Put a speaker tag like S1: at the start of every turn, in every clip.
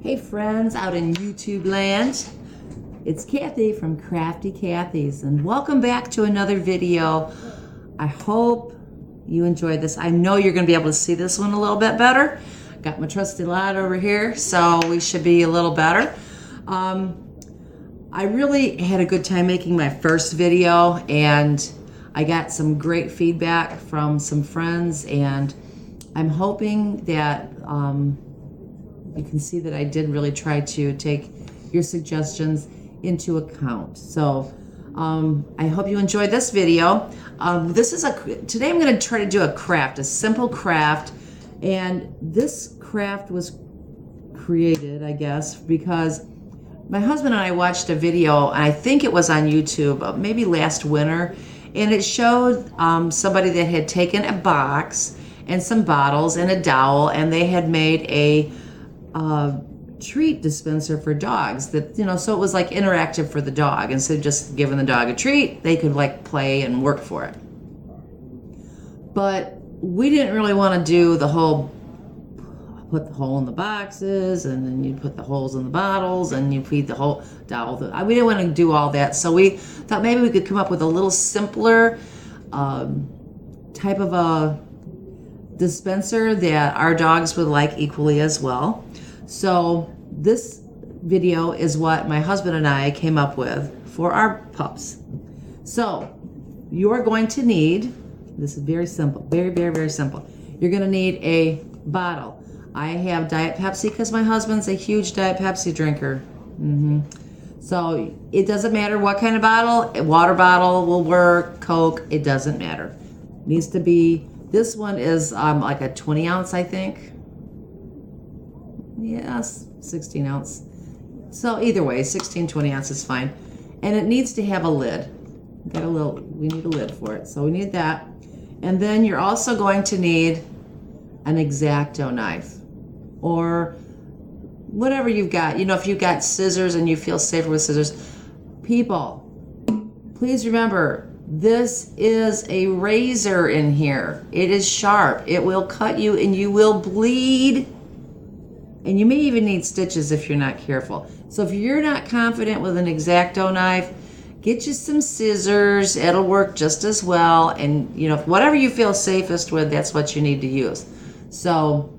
S1: Hey friends out in YouTube land, it's Kathy from Krafty Kathy's and welcome back to another video. I hope you enjoyed this. I know you're going to be able to see this one a little bit better. Got my trusty light over here, so we should be a little better. I really had a good time making my first video, and I got some great feedback from some friends, and I'm hoping that you can see that I did really try to take your suggestions into account. So I hope you enjoyed this video. Today I'm going to try to do a craft, a simple craft, and this craft was created, I guess, because my husband and I watched a video, and I think it was on YouTube, maybe last winter, and it showed somebody that had taken a box and some bottles and a dowel, and they had made a treat dispenser for dogs that, so it was like interactive for the dog. Instead of just giving the dog a treat, they could like play and work for it. But we didn't really want to do the whole put the hole in the boxes and then you put the holes in the bottles and you feed the whole dowel. We didn't want to do all that, so we thought maybe we could come up with a little simpler type of a dispenser that our dogs would like equally as well. So this video is what my husband and I came up with for our pups. So you're going to need, this is very simple, very, very, very simple. You're going to need a bottle. I have Diet Pepsi because my husband's a huge Diet Pepsi drinker. So it doesn't matter what kind of bottle, a water bottle will work, Coke, it doesn't matter. It needs to be, this one is like a 20 ounce, I think. Yes, 16 ounce. So either way, 16, 20 ounce is fine. And it needs to have a lid. We need a lid for it. So we need that. And then you're also going to need an X-Acto knife or whatever you've got. If you've got scissors and you feel safer with scissors. People, please remember, this is a razor in here. It is sharp. It will cut you and you will bleed. And you may even need stitches if you're not careful. So if you're not confident with an X-Acto knife, get you some scissors. It'll work just as well. And whatever you feel safest with, that's what you need to use. So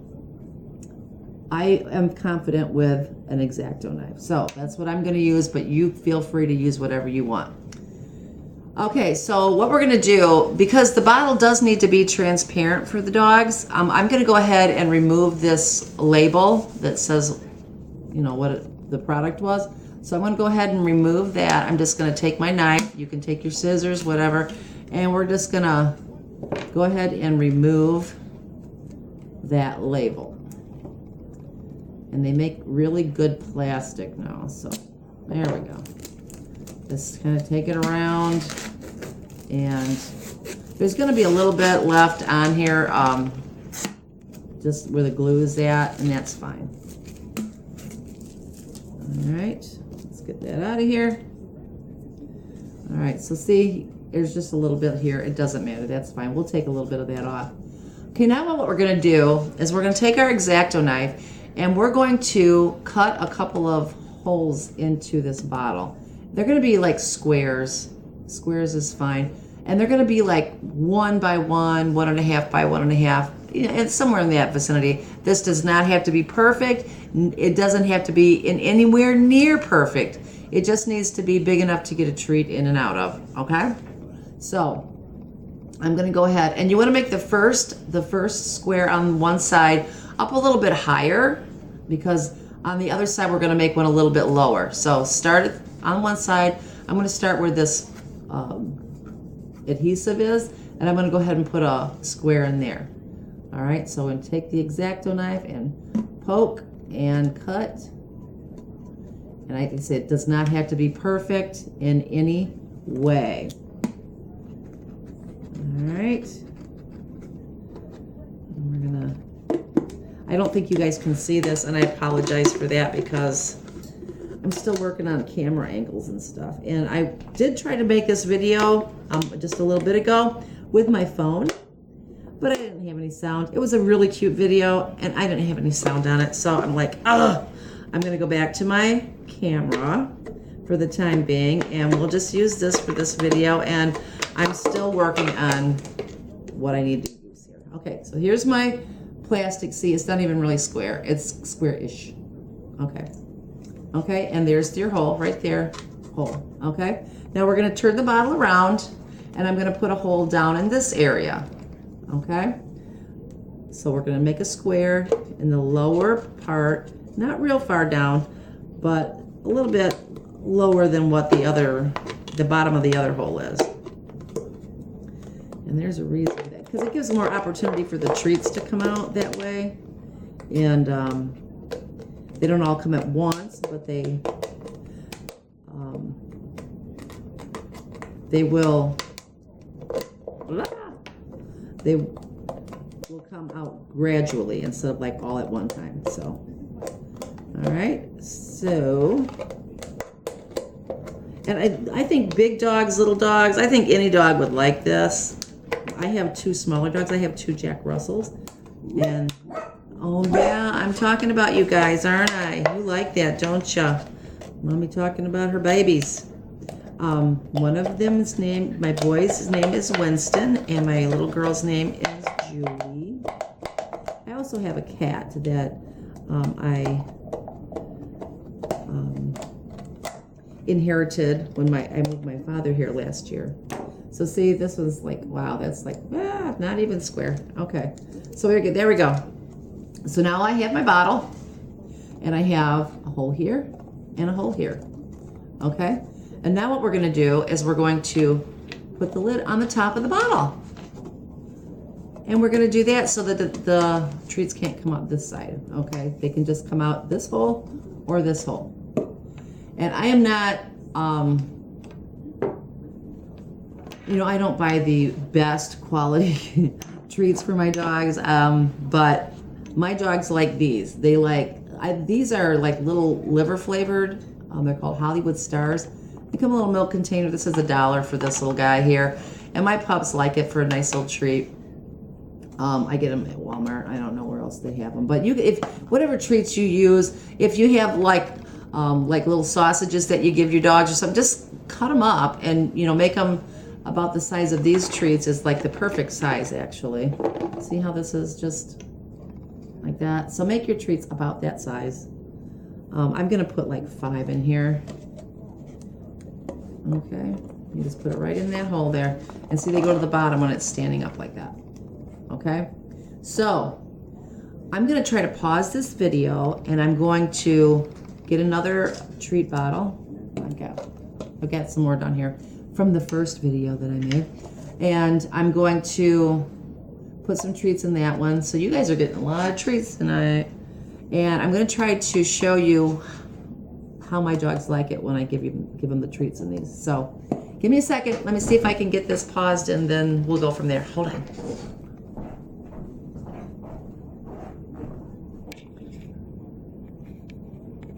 S1: I am confident with an X-Acto knife. So that's what I'm going to use, but you feel free to use whatever you want. Okay, so what we're going to do, because the bottle does need to be transparent for the dogs, I'm going to go ahead and remove this label that says, what the product was. So I'm going to go ahead and remove that. I'm just going to take my knife. You can take your scissors, whatever, and we're just going to go ahead and remove that label. And they make really good plastic now, so there we go. Just kind of take it around, and there's going to be a little bit left on here, just where the glue is at, and that's fine. All right, let's get that out of here. All right, so see, there's just a little bit here. It doesn't matter, that's fine. We'll take a little bit of that off. Okay, now what we're going to do is we're going to take our X-Acto knife, and we're going to cut a couple of holes into this bottle. They're going to be like squares. Squares is fine. And they're going to be like 1 by 1, 1.5 by 1.5. It's somewhere in that vicinity. This does not have to be perfect. It doesn't have to be in anywhere near perfect. It just needs to be big enough to get a treat in and out of. Okay? So I'm going to go ahead, and you want to make the first square on one side up a little bit higher, because on the other side we're going to make one a little bit lower. So start on one side. I'm going to start where this adhesive is, and I'm going to go ahead and put a square in there. All right, so I'm going to take the X-Acto knife and poke and cut. And like I said, it does not have to be perfect in any way. All right. And we're going to, I don't think you guys can see this, and I apologize for that because I'm still working on camera angles and stuff. And I did try to make this video just a little bit ago with my phone, but I didn't have any sound. It was a really cute video, and I didn't have any sound on it, so I'm like, ugh, I'm going to go back to my camera for the time being, and we'll just use this for this video, and I'm still working on what I need to use here. Okay, so here's my plastic. See, it's not even really square. It's square-ish. Okay. Okay, and there's your hole right there. Hole. Okay. Now we're going to turn the bottle around, and I'm going to put a hole down in this area. Okay. So we're going to make a square in the lower part, not real far down, but a little bit lower than what the bottom of the other hole is. And there's a reason for that, because it gives more opportunity for the treats to come out that way. And they don't all come at once, but they will come out gradually instead of like all at one time. So, all right, so, and I think big dogs, little dogs, I think any dog would like this. I have 2 smaller dogs. I have 2 Jack Russells, and oh yeah, I'm talking about you guys, aren't I? You like that, don't ya? Mommy talking about her babies. One of them's name, my boy's name is Winston, and my little girl's name is Julie. I also have a cat that I inherited when I moved my father here last year. So see, this was like, wow, that's like, not even square. Okay, so we're good. There we go. So now I have my bottle, and I have a hole here and a hole here. Okay, and now what we're going to do is we're going to put the lid on the top of the bottle. And we're going to do that so that the treats can't come out this side, okay? They can just come out this hole or this hole. And I am not, I don't buy the best quality treats for my dogs, but my dogs like these. These are like little liver flavored. They're called Hollywood Stars. They come in a little milk container. This is $1 for this little guy here. And my pups like it for a nice little treat. I get them at Walmart. I don't know where else they have them, but if whatever treats you use, if you have like little sausages that you give your dogs or something, just cut them up and make them about the size of these treats. Is like the perfect size, actually. See how this is just like that? So make your treats about that size. I'm gonna put like 5 in here. Okay, you just put it right in that hole there, and see they go to the bottom when it's standing up like that. Okay, so I'm going to try to pause this video, and I'm going to get another treat bottle. I've got some more down here from the first video that I made, and I'm going to put some treats in that one. So you guys are getting a lot of treats tonight, and I'm going to try to show you how my dogs like it when I give them the treats in these. So give me a second. Let me see if I can get this paused, and then we'll go from there. Hold on.